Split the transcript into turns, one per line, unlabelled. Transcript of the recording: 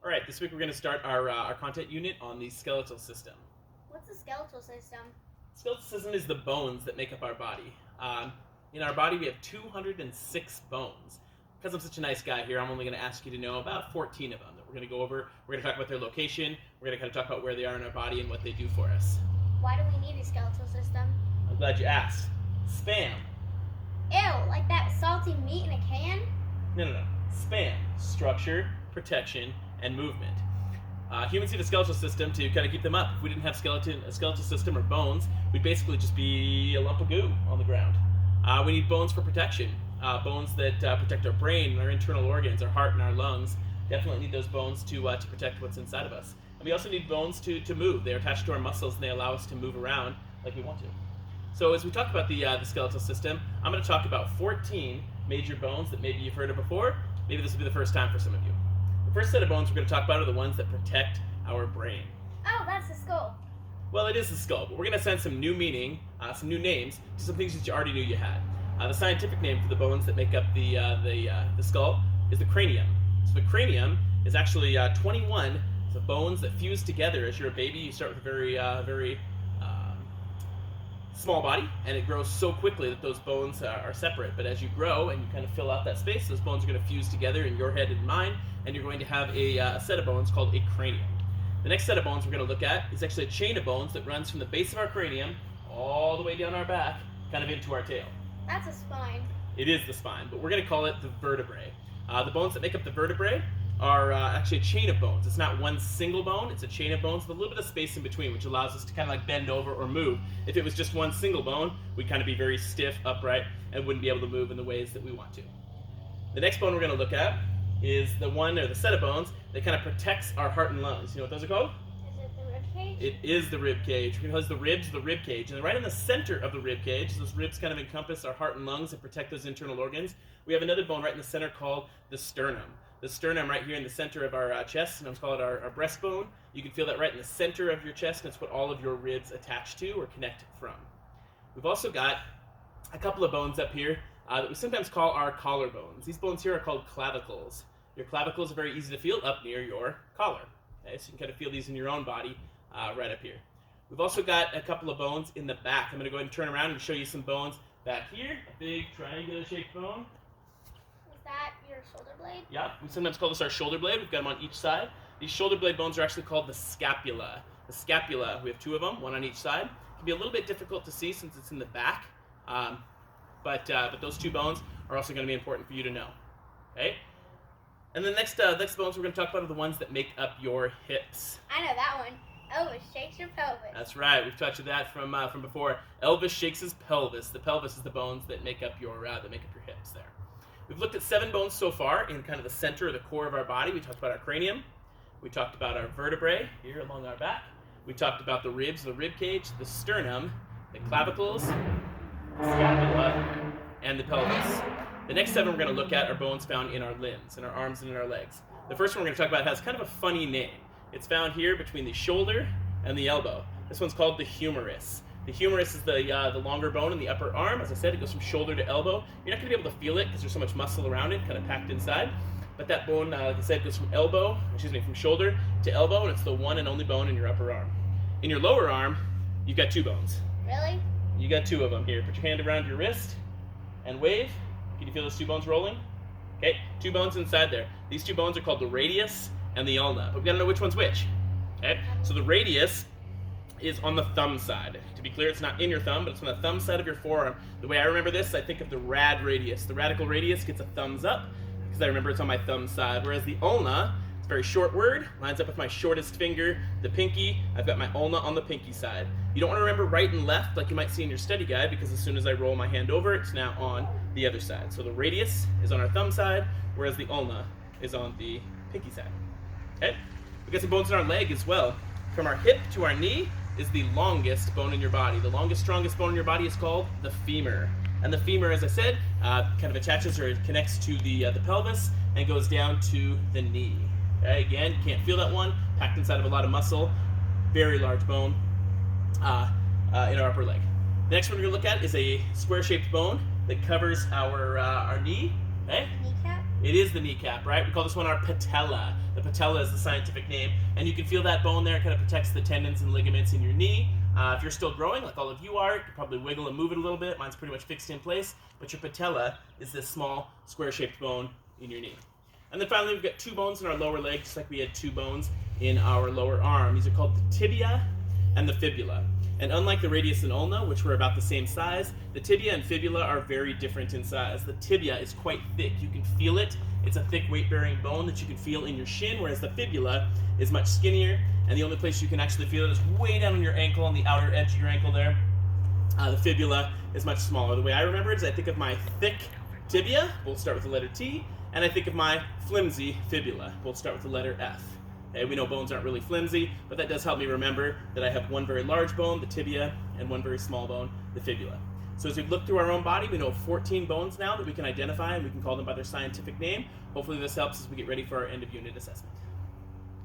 All right, this week we're going to start our content unit on the skeletal system.
What's the skeletal system?
Skeletal system is the bones that make up our body. In our body, we have 206 bones. Because I'm such a nice guy here, I'm only going to ask you to know about 14 of them that we're going to go over. We're going to talk about their location. We're going to kind of talk about where they are in our body and what they do for us.
Why do we need a skeletal system?
I'm glad you asked. Spam.
Ew, like that salty meat in a can?
No. Spam. Structure, protection, and movement. Humans need a skeletal system to kind of keep them up. If we didn't have a skeletal system or bones, we'd basically just be a lump of goo on the ground. We need bones for protection. Bones that protect our brain and our internal organs, our heart and our lungs. Definitely need those bones to protect what's inside of us. And we also need bones to move. They're attached to our muscles and they allow us to move around like we want to. So as we talk about the skeletal system, I'm going to talk about 14 major bones that maybe you've heard of before. Maybe this will be the first time for some of you. The first set of bones we're going to talk about are the ones that protect our brain.
Oh, that's the skull.
Well, it is the skull, but we're going to send some new meaning, some new names to some things that you already knew you had. The scientific name for the bones that make up the skull is the cranium. So the cranium is actually 21 bones that fuse together. As you're a baby, you start with a very small body, and it grows so quickly that those bones are separate. But as you grow and you kind of fill out that space, those bones are going to fuse together in your head and mine, and you're going to have a set of bones called a cranium. The next set of bones we're going to look at is actually a chain of bones that runs from the base of our cranium all the way down our back, kind of into our tail.
That's a spine.
It is the spine, but we're going to call it the vertebrae. The bones that make up the vertebrae are actually a chain of bones. It's not one single bone, it's a chain of bones with a little bit of space in between, which allows us to kind of like bend over or move. If it was just one single bone, we'd kind of be very stiff, upright, and wouldn't be able to move in the ways that we want to. The next bone we're going to look at is the one, or the set of bones, that kind of protects our heart and lungs. You know what those are called?
Is it the rib cage?
It is the rib cage, because the ribs, the rib cage, and right in the center of the rib cage, those ribs kind of encompass our heart and lungs and protect those internal organs. We have another bone right in the center called the sternum. The sternum right here in the center of our chest, and let's call it our breastbone. You can feel that right in the center of your chest, and it's what all of your ribs attach to or connect from. We've also got a couple of bones up here that we sometimes call our collarbones. These bones here are called clavicles. Your clavicles are very easy to feel up near your collar. Okay, so you can kind of feel these in your own body right up here. We've also got a couple of bones in the back. I'm going to go ahead and turn around and show you some bones back here. A big triangular shaped bone.
Is that your shoulder blade?
Yeah, we sometimes call this our shoulder blade. We've got them on each side. These shoulder blade bones are actually called the scapula. The scapula, we have two of them, one on each side. It can be a little bit difficult to see since it's in the back, but those two bones are also going to be important for you to know. Okay? And the next bones we're going to talk about are the ones that make up your hips.
I know that one. Elvis shakes your pelvis.
That's right. We've touched that from before. Elvis shakes his pelvis. The pelvis is the bones that make up your hips there. We've looked at 7 bones so far in kind of the center or the core of our body. We talked about our cranium. We talked about our vertebrae here along our back. We talked about the ribs, the rib cage, the sternum, the clavicles, the scapula, and the pelvis. The next 7 we're going to look at are bones found in our limbs, in our arms and in our legs. The first one we're going to talk about has kind of a funny name. It's found here between the shoulder and the elbow. This one's called the humerus. The humerus is the longer bone in the upper arm. As I said, it goes from shoulder to elbow. You're not going to be able to feel it because there's so much muscle around it, kind of packed inside. But that bone, like I said, goes from from shoulder to elbow, and it's the one and only bone in your upper arm. In your lower arm, you've got 2 bones.
Really?
You got 2 of them here. Put your hand around your wrist and wave. Can you feel those 2 bones rolling? Okay, 2 bones inside there. These 2 bones are called the radius and the ulna, but we've got to know which one's which. Okay, so the radius is on the thumb side. To be clear, it's not in your thumb, but it's on the thumb side of your forearm. The way I remember this, I think of the rad radius. The radical radius gets a thumbs up because I remember it's on my thumb side, whereas the ulna, it's a very short word, lines up with my shortest finger, the pinky. I've got my ulna on the pinky side. You don't want to remember right and left like you might see in your study guide, because as soon as I roll my hand over, it's now on the other side. So the radius is on our thumb side, whereas the ulna is on the pinky side. Okay? We've got some bones in our leg as well. From our hip to our knee is the longest bone in your body. The longest, strongest bone in your body is called the femur. And the femur, as I said, kind of attaches or connects to the pelvis and goes down to the knee. Okay? Again, you can't feel that one, packed inside of a lot of muscle. Very large bone in our upper leg. The next one we're going to look at is a square-shaped bone that covers our knee. Okay?
Kneecap?
It is the kneecap, right? We call this one our patella. The patella is the scientific name, and you can feel that bone there. It kind of protects the tendons and ligaments in your knee. If you're still growing, like all of you are, you can probably wiggle and move it a little bit. Mine's pretty much fixed in place, but your patella is this small, square-shaped bone in your knee. And then finally, we've got two bones in our lower leg, just like we had two bones in our lower arm. These are called the tibia and the fibula. And unlike the radius and ulna, which were about the same size, the tibia and fibula are very different in size. The tibia is quite thick. You can feel it. It's a thick weight-bearing bone that you can feel in your shin, whereas the fibula is much skinnier, and the only place you can actually feel it is way down on your ankle, on the outer edge of your ankle there. The fibula is much smaller. The way I remember it is I think of my thick tibia, both start with the letter T, and I think of my flimsy fibula, both start with the letter F. Okay, we know bones aren't really flimsy, but that does help me remember that I have one very large bone, the tibia, and one very small bone, the fibula. So as we look through our own body, we know 14 bones now that we can identify, and we can call them by their scientific name. Hopefully this helps as we get ready for our end of unit assessment.